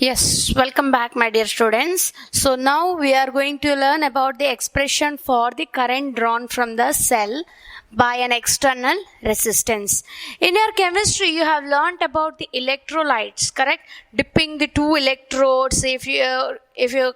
Yes, welcome back, my dear students. So now we are going to learn about the expression for the current drawn from the cell by an external resistance. In your chemistry, you have learnt about the electrolytes, correct? Dipping the two electrodes, if you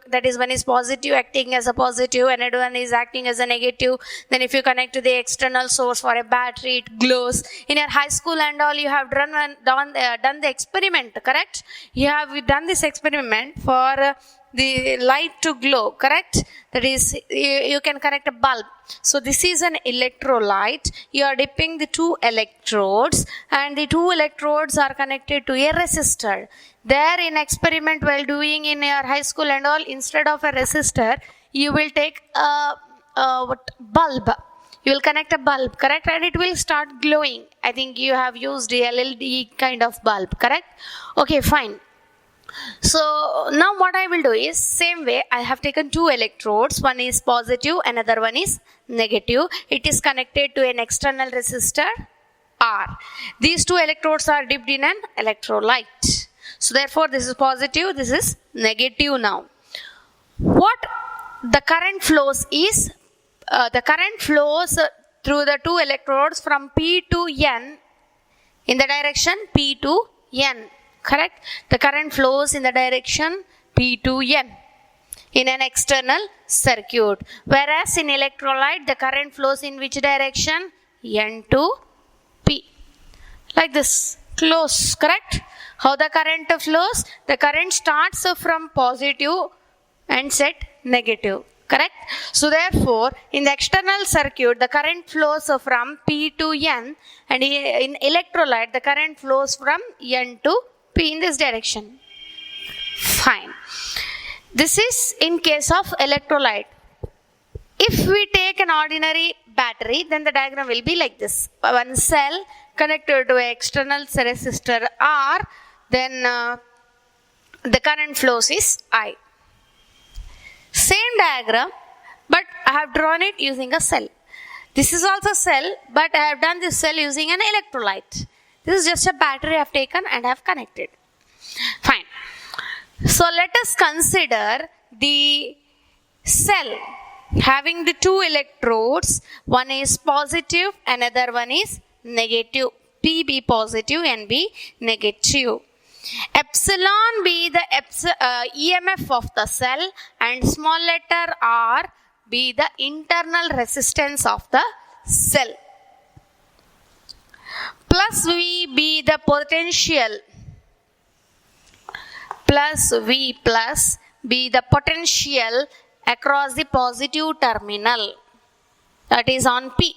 that is, one is positive acting as a positive and another one is acting as a negative. Then if you connect to the external source for a battery, it glows. In your high school and all, you have done the experiment, correct? You have done this experiment for the light to glow, correct? That is, you can connect a bulb. So this is an electrolyte. You are dipping the two electrodes and the two electrodes are connected to a resistor. There in experiment while doing in your high school and all, instead of a resistor, you will take a bulb. You will connect a bulb, correct? And it will start glowing. I think you have used the LED kind of bulb, correct? Okay, fine. So now what I will do is, same way I have taken two electrodes. One is positive, another one is negative. It is connected to an external resistor R. These two electrodes are dipped in an electrolyte. So therefore this is positive, this is negative now. What the current flows is, the current flows through the two electrodes from P to N in the direction P to N. Correct? The current flows in the direction P to N in an external circuit. Whereas in electrolyte, the current flows in which direction? N to P. Like this. Close. Correct? How the current flows? The current starts from positive and set negative. Correct? So therefore, in the external circuit, the current flows from P to N, and in electrolyte, the current flows from N to P in this direction. Fine. This is in case of electrolyte. If we take an ordinary battery, then the diagram will be like this. One cell connected to an external resistor R, then the current flows is I. Same diagram, but I have drawn it using a cell. This is also cell, but I have done this cell using an electrolyte. This is just a battery I have taken and I have connected. Fine. So let us consider the cell having the two electrodes. One is positive, another one is negative. P be positive and be negative. Epsilon be the EMF of the cell and small letter r be the internal resistance of the cell. Plus V be the potential. Plus V plus be the potential across the positive terminal, that is on P.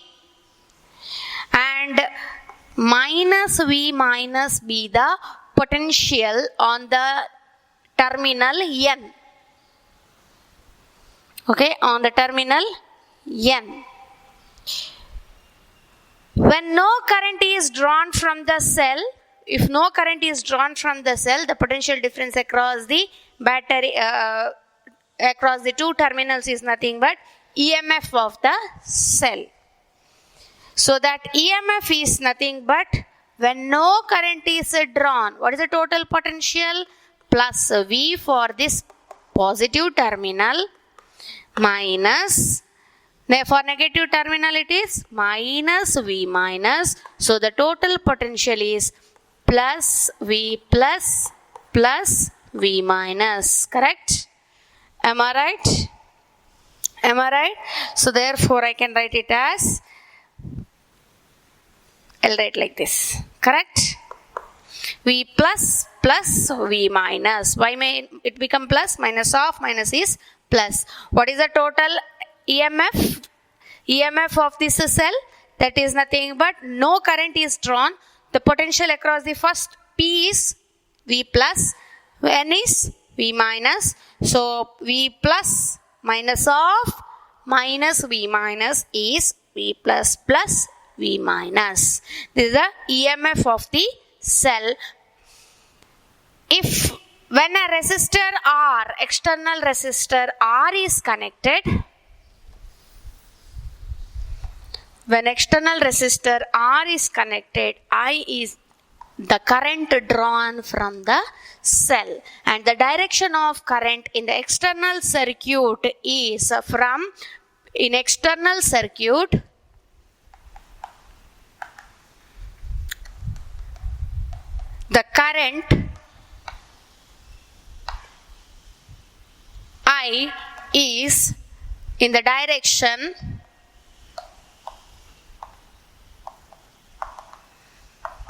And minus V minus be the potential on the terminal N. Okay, on the terminal N. When no current is drawn from the cell, if no current is drawn from the cell, the potential difference across the battery, across the two terminals is nothing but EMF of the cell. So that EMF is nothing but when no current is drawn. What is the total potential? Plus V for this positive terminal minus, for negative terminal it is minus V minus. So the total potential is plus V plus plus V minus. Correct? Am I right? Am I right? So therefore I can write it as, I'll write like this. Correct? V plus plus V minus. Why may it become plus? Minus of minus is plus. What is the total EMF? EMF of this cell? That is nothing but no current is drawn. The potential across the first P is V plus, N is V minus. So V plus minus of minus V minus is V plus plus V minus. This is the EMF of the cell. If when a resistor R, external resistor R is connected, when external resistor R is connected, I is the current drawn from the cell, and the direction of current in the external circuit is from in external circuit the current I is in the direction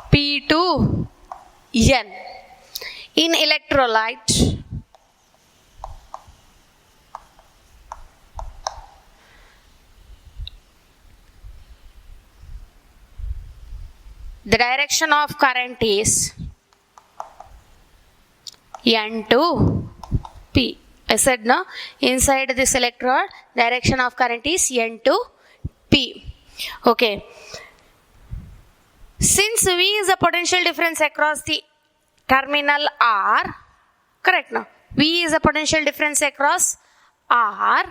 P to N. In electrolyte, the direction of current is N to P. I said no, inside this electrode, direction of current is N to P. Okay. Since V is the potential difference across the terminal R, correct now? V is the potential difference across R.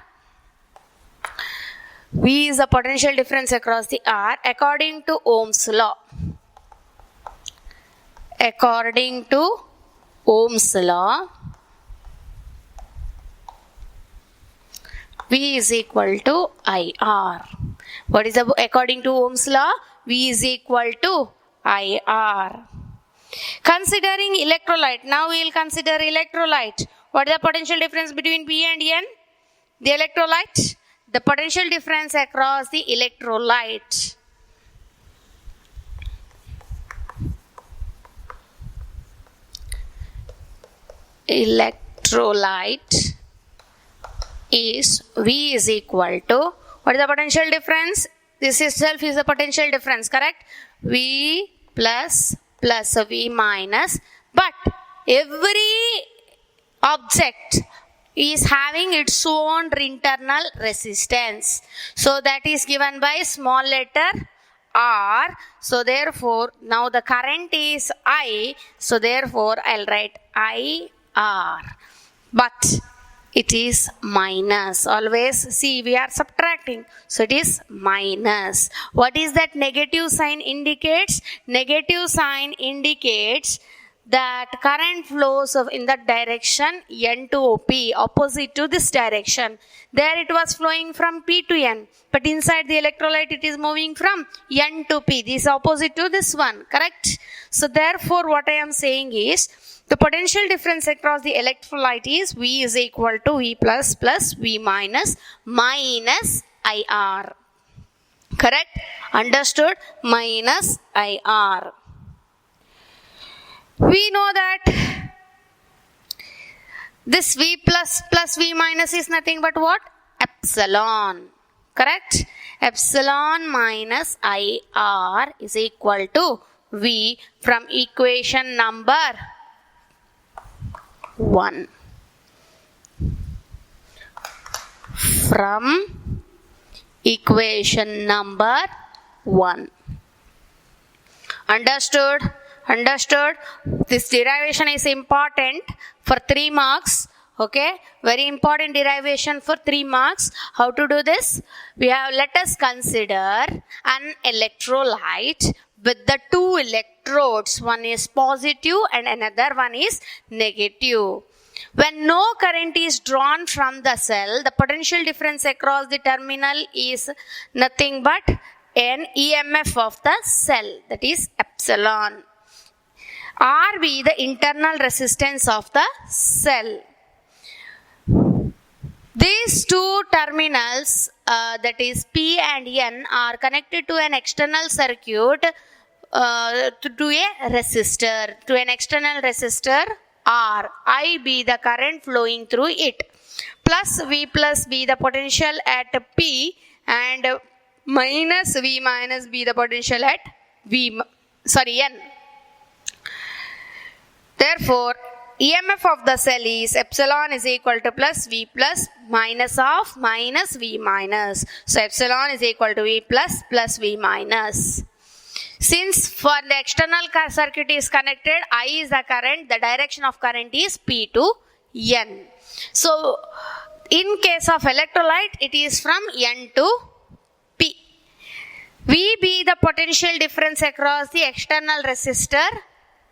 V is the potential difference across the R according to Ohm's law. According to Ohm's law, V is equal to IR. What is the according to Ohm's law? V is equal to IR. Considering electrolyte, now we will consider electrolyte. What is the potential difference between P and N? The electrolyte, the potential difference across the electrolyte. Electrolyte is V is equal to, what is the potential difference? This itself is the potential difference, correct? V plus V minus, but every object is having its own internal resistance. So that is given by small letter R. So therefore, now the current is I. So therefore, I'll write IR. But it is minus. Always see, we are subtracting. So it is minus. What is that negative sign indicates? Negative sign indicates that current flows in that direction N to P, opposite to this direction. There it was flowing from P to N, but inside the electrolyte it is moving from N to P. This is opposite to this one, correct? So therefore what I am saying is, the potential difference across the electrolyte is V is equal to V plus V minus IR. Correct? Understood? Minus IR. We know that this V plus V minus is nothing but what? Epsilon. Correct? Epsilon minus IR is equal to V from equation number 1. From equation number 1. Understood? Understood? This derivation is important for 3 marks. Okay? Very important derivation for 3 marks. How to do this? Let us consider an electrolyte with the 2 electrodes. One is positive and another one is negative. When no current is drawn from the cell, the potential difference across the terminal is nothing but an EMF of the cell, that is epsilon. RB, the internal resistance of the cell. These 2 terminals, that is P and N, are connected to an external circuit to a resistor, to an external resistor R. I be the current flowing through it. Plus V plus B the potential at P, and minus V minus B the potential at N. Therefore, EMF of the cell is epsilon is equal to plus V plus minus of minus V minus. So epsilon is equal to V plus V minus. Since for the external circuit is connected, I is the current, the direction of current is P to N. So in case of electrolyte, it is from N to P. V be the potential difference across the external resistor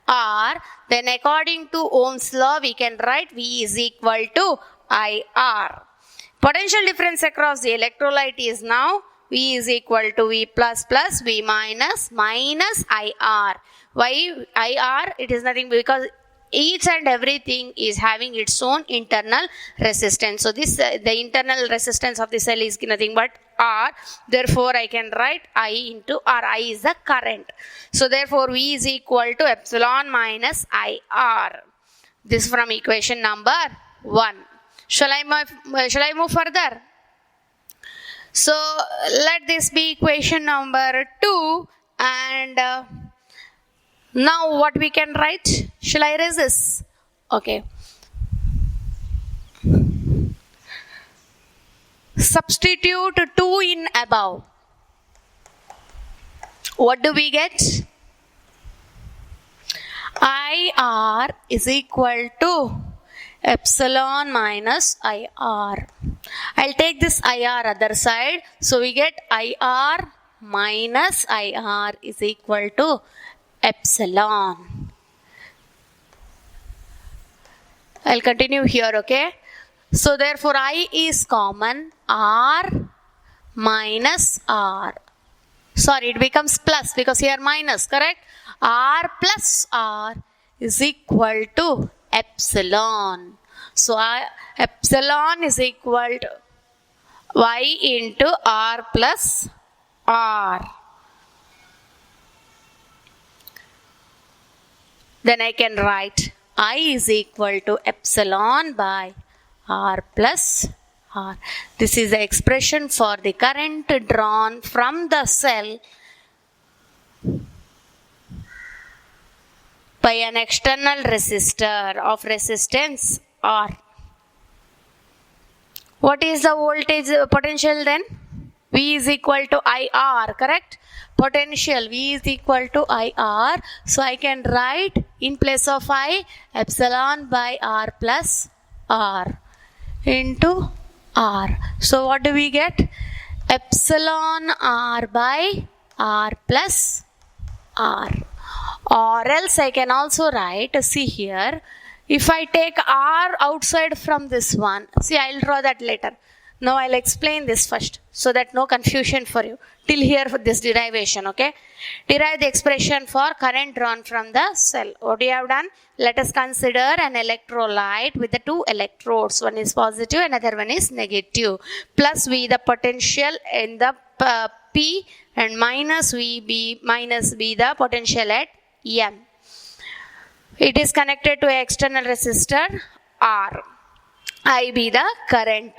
R. Then according to Ohm's law, we can write V is equal to IR. Potential difference across the electrolyte is now V is equal to V plus plus V minus minus IR. Why IR? It is nothing because each and everything is having its own internal resistance. So this the internal resistance of the cell is nothing but R. Therefore, I can write I into R. I is the current. So therefore, V is equal to epsilon minus IR. This from equation number 1. Shall I move further? So let this be equation number 2, and now what we can write? Shall I erase this? Okay. Substitute 2 in above. What do we get? IR is equal to epsilon minus IR. I'll take this IR other side. So we get IR minus IR is equal to epsilon. I'll continue here, okay? So therefore I is common, R minus R. Sorry, it becomes plus because here minus, correct? R plus R is equal to epsilon. So epsilon is equal to Y into R plus R. Then I can write I is equal to epsilon by R plus R. This is the expression for the current drawn from the cell by an external resistor of resistance R. What is the voltage potential then? V is equal to IR, correct? Potential V is equal to IR. So I can write in place of I epsilon by R plus R into R. So what do we get? Epsilon R by R plus R. Or else I can also write, see here, if I take R outside from this one, see I'll draw that later. Now I'll explain this first so that no confusion for you. Till here for this derivation, okay? Derive the expression for current drawn from the cell. What we have done? Let us consider an electrolyte with the two electrodes. One is positive, another one is negative. Plus V the potential in the P and minus V B minus B the potential at N. It is connected to an external resistor R. I be the current.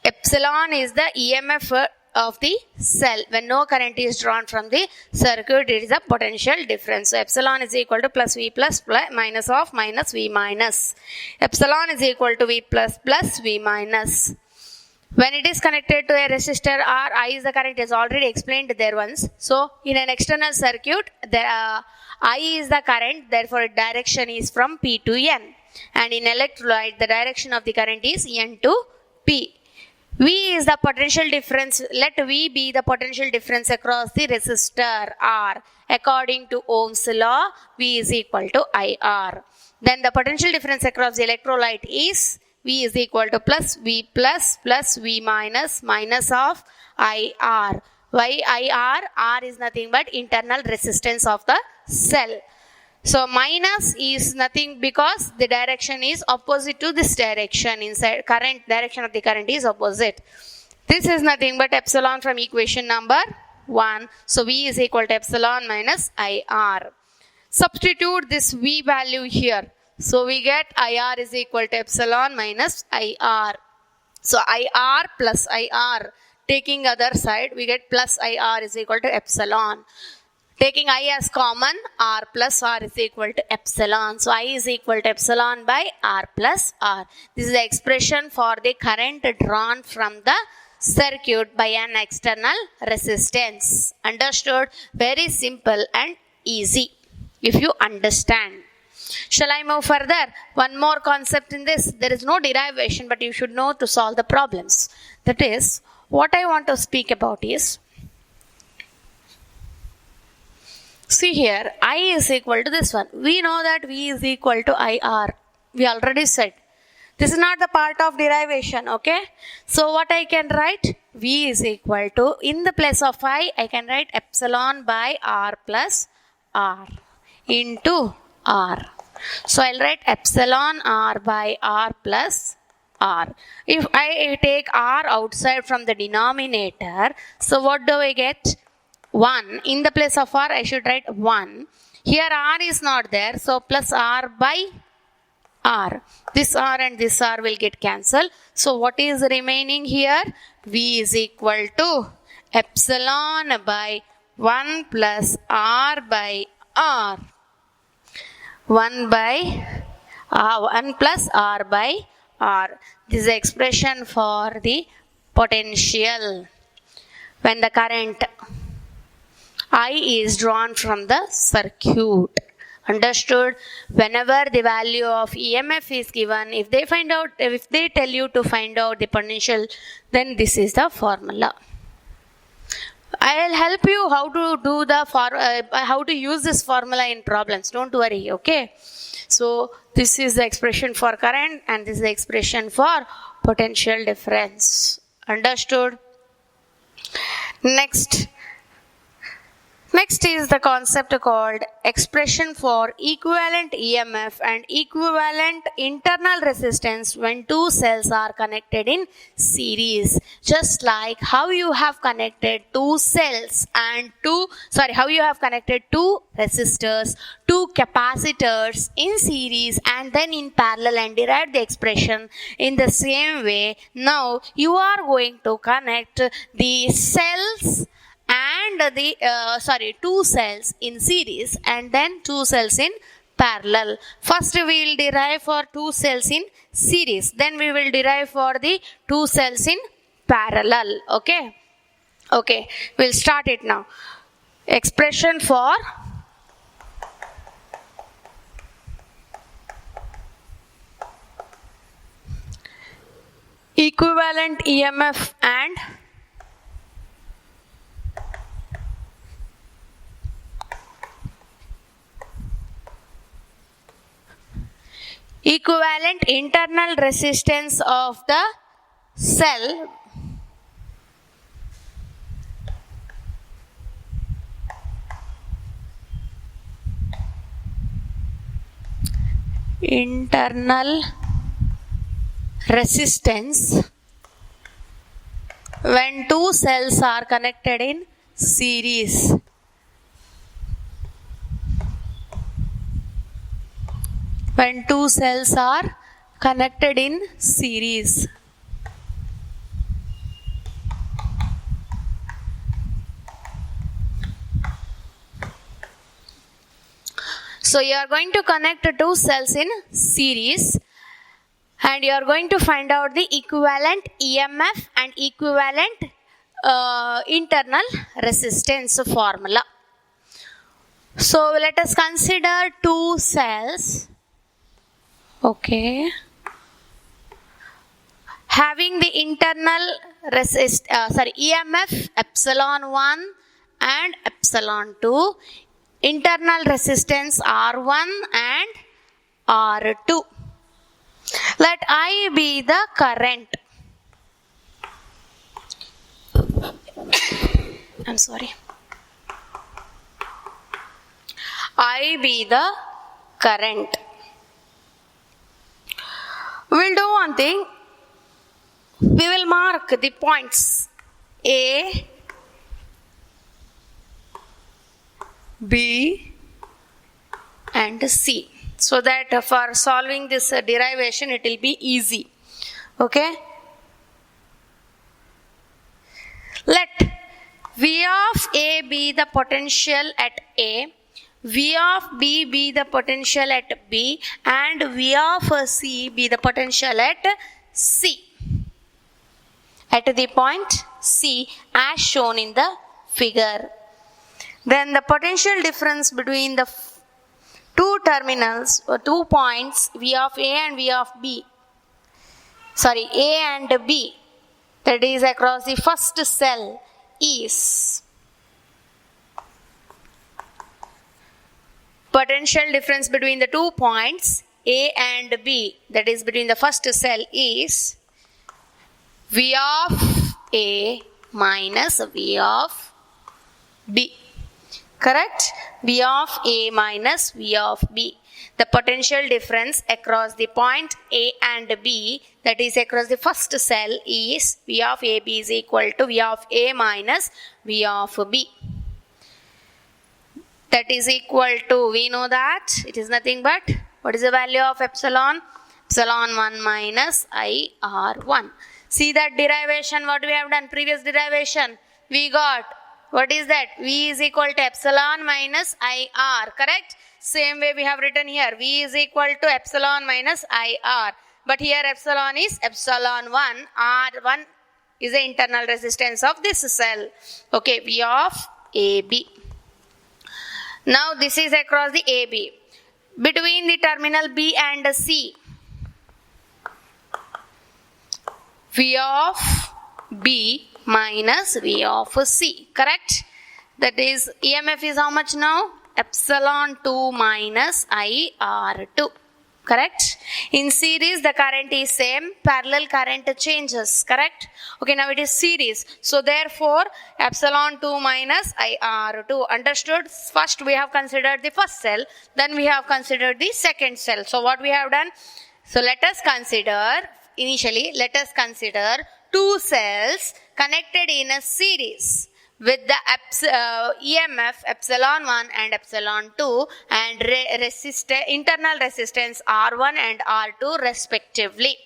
Epsilon is the EMF of the cell. When no current is drawn from the circuit, it is a potential difference. So epsilon is equal to plus V plus minus of minus V minus. Epsilon is equal to V plus plus V minus. When it is connected to a resistor R, I is the current, is already explained there once. So in an external circuit, I is the current, therefore direction is from P to N. And in electrolyte, the direction of the current is N to P. V is the potential difference. Let V be the potential difference across the resistor R. According to Ohm's law, V is equal to IR. Then the potential difference across the electrolyte is V is equal to plus V plus plus V minus minus of IR. Why IR? R is nothing but internal resistance of the cell. So minus is nothing because the direction is opposite to this direction. Inside current direction of the current is opposite. This is nothing but epsilon from equation number 1. So V is equal to epsilon minus IR. Substitute this V value here. So we get IR is equal to epsilon minus IR. So IR plus IR. Taking other side, we get plus IR is equal to epsilon. Taking I as common, R plus R is equal to epsilon. So I is equal to epsilon by R plus R. This is the expression for the current drawn from the circuit by an external resistance. Understood? Very simple and easy if you understand. Shall I move further? One more concept in this. There is no derivation, but you should know to solve the problems. That is, what I want to speak about is, See here, I is equal to this one. We know that V is equal to IR. We already said. This is not the part of derivation, okay? So what I can write? V is equal to, in the place of I can write epsilon by R plus R into R. So I'll write epsilon R by R plus R. If I take R outside from the denominator, so what do I get? 1. In the place of R, I should write 1. Here R is not there, so plus R by R. This R and this R will get cancelled. So what is remaining here? V is equal to epsilon by 1 plus R by R. 1 plus R by R. This is the expression for the potential when the current I is drawn from the circuit. Understood? Whenever the value of EMF is given, if they tell you to find out the potential, then this is the formula. I'll help you how to do how to use this formula in problems. Don't worry, okay? So this is the expression for current and this is the expression for potential difference. Understood? Next is the concept called expression for equivalent EMF and equivalent internal resistance when two cells are connected in series. Just like how you have connected two resistors, two capacitors in series and then in parallel and derived the expression. In the same way, now you are going to connect the cells and two cells in series and then two cells in parallel. First we will derive for two cells in series, then we will derive for the two cells in parallel. Okay, we'll start it now. Expression for equivalent EMF and equivalent internal resistance of the cell internal resistance when two cells are connected in series. When two cells are connected in series. So you are going to connect two cells in series and you are going to find out the equivalent EMF and equivalent internal resistance formula. So let us consider two cells. Okay. Having the internal EMF epsilon 1 and epsilon 2, internal resistance R1 and R2. Let I be the current. I'm sorry. I be the current. We'll do one thing. We will mark the points A, B and C, so that for solving this derivation it will be easy. Okay. Let V of A be the potential at A, V of B be the potential at B and V of C be the potential at C. At the point C as shown in the figure. Then the potential difference between the two terminals or 2 points V of A and V of B. A and B, that is across the first cell, is potential difference between the 2 points A and B, that is between the first cell, is V of A minus V of B. Correct? V of A minus V of B. The potential difference across the point A and B, that is across the first cell, is V of AB is equal to V of A minus V of B. That is equal to, we know that it is nothing but, what is the value of epsilon? Epsilon 1 minus IR1. See that derivation, what we have done, previous derivation, we got, what is that? V is equal to epsilon minus IR, correct? Same way we have written here, V is equal to epsilon minus IR. But here epsilon is epsilon 1, R1 is the internal resistance of this cell. Okay, V of AB. Now this is across the AB. Between the terminal B and C, V of B minus V of C, correct? That is, EMF is how much now? Epsilon 2 minus IR2, correct? In series, the current is same, parallel current changes, correct? Okay, now it is series. So therefore, epsilon 2 minus IR2, understood? First we have considered the first cell, then we have considered the second cell. So what we have done? So let us consider, initially, let us consider two cells connected in a series with the EMF epsilon 1 and epsilon 2 and internal resistance R1 and R2 respectively.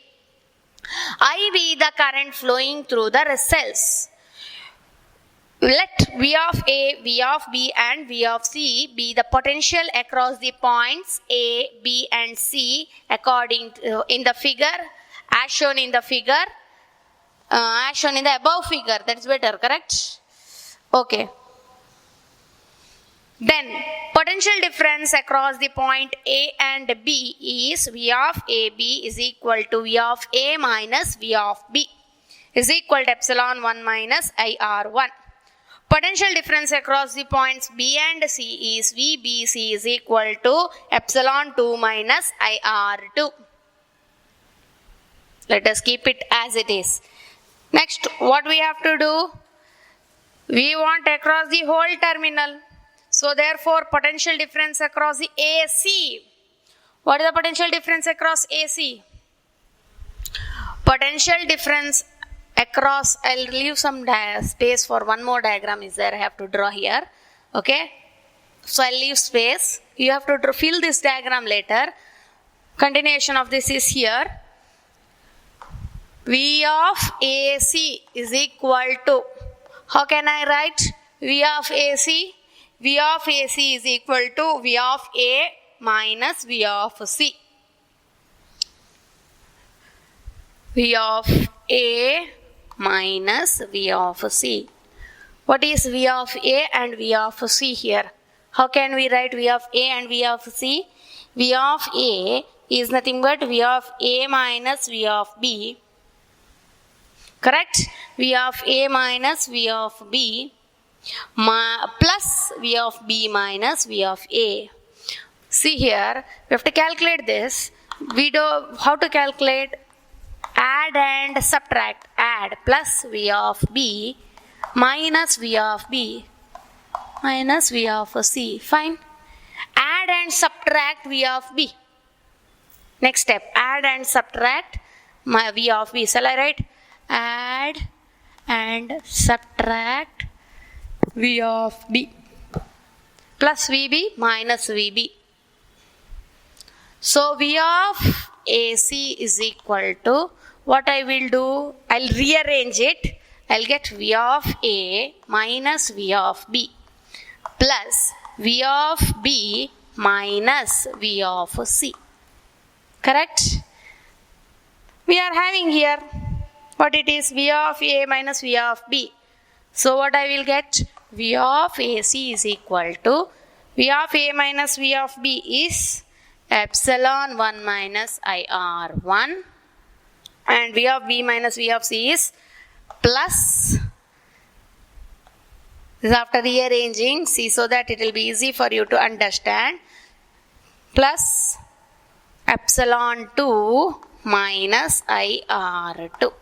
IV, the current flowing through the cells. Let V of A, V of B and V of C be the potential across the points A, B and C according to, in the figure, as shown in the figure, as shown in the above figure. That's better, correct? Okay. Then potential difference across the point A and B is V of AB is equal to V of A minus V of B is equal to epsilon 1 minus IR1. Potential difference across the points B and C is VBC is equal to epsilon 2 minus IR2. Let us keep it as it is. Next, what we have to do? We want across the whole terminal. So therefore, potential difference across the AC. What is the potential difference across AC? Potential difference across, I'll leave some space for one more diagram is there, I have to draw here. Okay. So I'll leave space. You have to fill this diagram later. Continuation of this is here. V of AC is equal to, how can I write V of AC? V of AC is equal to V of A minus V of C. V of A minus V of C. What is V of A and V of C here? How can we write V of A and V of C? V of A is nothing but V of A minus V of B. Correct? V of A minus V of B plus V of B minus V of A. See here, we have to calculate this. We do how to calculate? Add and subtract. Add plus V of B minus V of B minus V of C. Fine. Add and subtract V of B. Next step, add and subtract my V of B. Shall I write? Add and subtract V of B plus VB minus VB. So V of AC is equal to, what I will do, I'll rearrange it. I'll get V of A minus V of B plus V of B minus V of C. Correct? We are having here what it is, V of A minus V of B. So what I will get? V of AC is equal to V of A minus V of B is epsilon 1 minus IR1 and V of B minus V of C is plus, this after rearranging, see, so that it will be easy for you to understand, plus epsilon 2 minus IR2.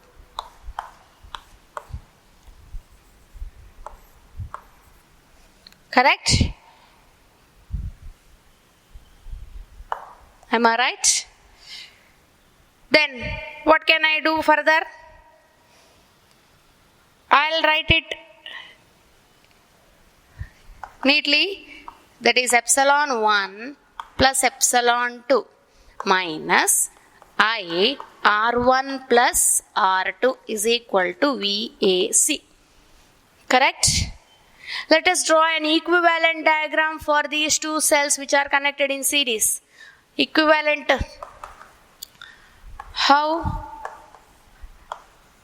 Correct? Am I right? Then what can I do further? I'll write it neatly. That is epsilon 1 plus epsilon 2 minus I R1 plus R2 is equal to VAC. Correct? Let us draw an equivalent diagram for these two cells which are connected in series. Equivalent. How?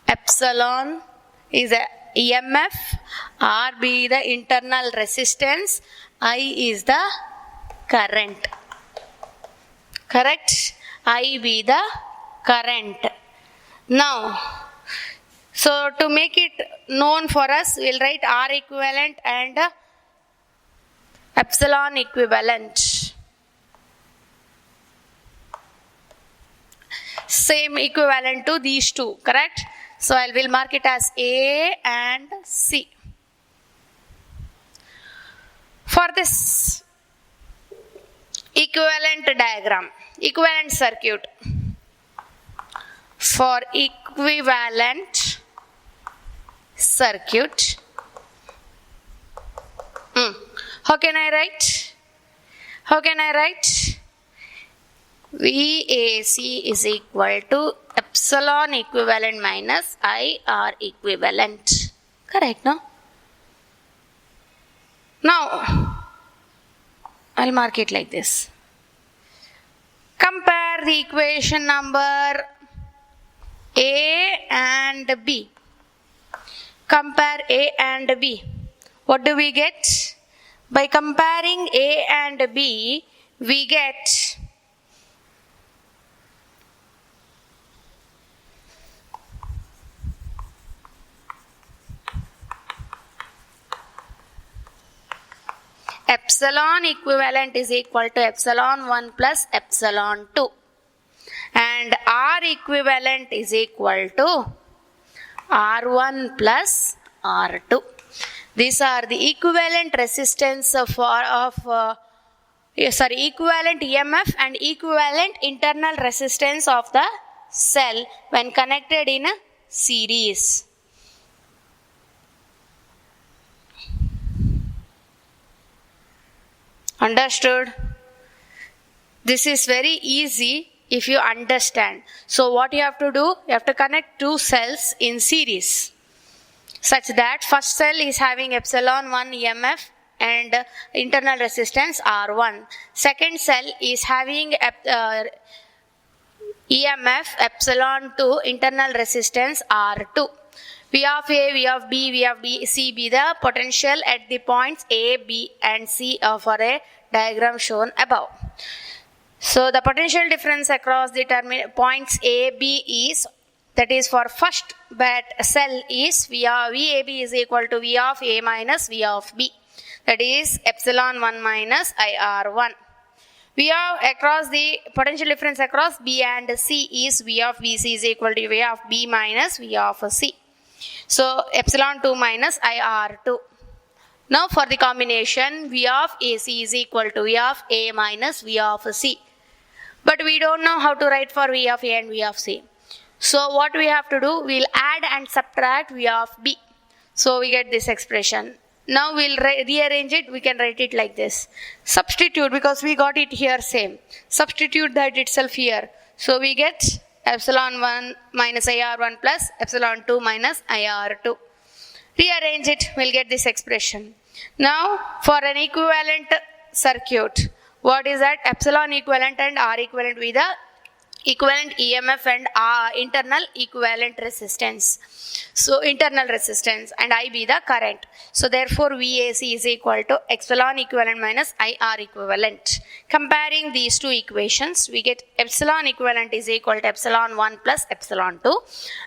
Epsilon is a EMF, R be the internal resistance, I is the current. Correct? I be the current. Now, so to make it known for us, we'll write R equivalent and epsilon equivalent. Same equivalent to these two, correct? So I will mark it as A and C. For this equivalent diagram, equivalent circuit, for equivalent circuit, how can I write? How can I write? VAC is equal to epsilon equivalent minus IR equivalent. Correct, no? Now, I'll mark it like this. Compare the equation number A and B. Compare A and B. What do we get? By comparing A and B, we get epsilon equivalent is equal to epsilon 1 plus epsilon 2 and R equivalent is equal to R1 plus R2. These are the equivalent resistance equivalent EMF and equivalent internal resistance of the cell when connected in a series. Understood? This is very easy if you understand. So what you have to do? You have to connect two cells in series such that first cell is having epsilon 1 EMF and internal resistance R1. Second cell is having EMF epsilon 2 internal resistance R2. V of A, V of B, V of B, C be the potential at the points A, B and C for a diagram shown above. So the potential difference across the points A, B is, that is for first cell is VAB is equal to V of A minus V of B. That is epsilon 1 minus IR1. V of across the potential difference across B and C is V of BC is equal to V of B minus V of C. So epsilon 2 minus IR2. Now for the combination, V of AC is equal to V of A minus V of C. But we don't know how to write for V of A and V of C. So what we have to do, we'll add and subtract V of B. So we get this expression. Now we'll rearrange it, we can write it like this. Substitute, because we got it here same. Substitute that itself here. So we get epsilon 1 minus IR1 plus epsilon 2 minus IR2. Rearrange it, we'll get this expression. Now for an equivalent circuit, what is that? Epsilon equivalent and R equivalent with the equivalent EMF and internal equivalent resistance. So internal resistance and I be the current. So therefore VAC is equal to epsilon equivalent minus IR equivalent. Comparing these two equations, we get epsilon equivalent is equal to epsilon 1 plus epsilon 2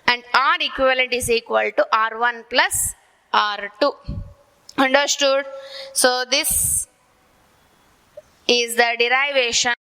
and R equivalent is equal to R1 plus R2. Understood? So this is the derivation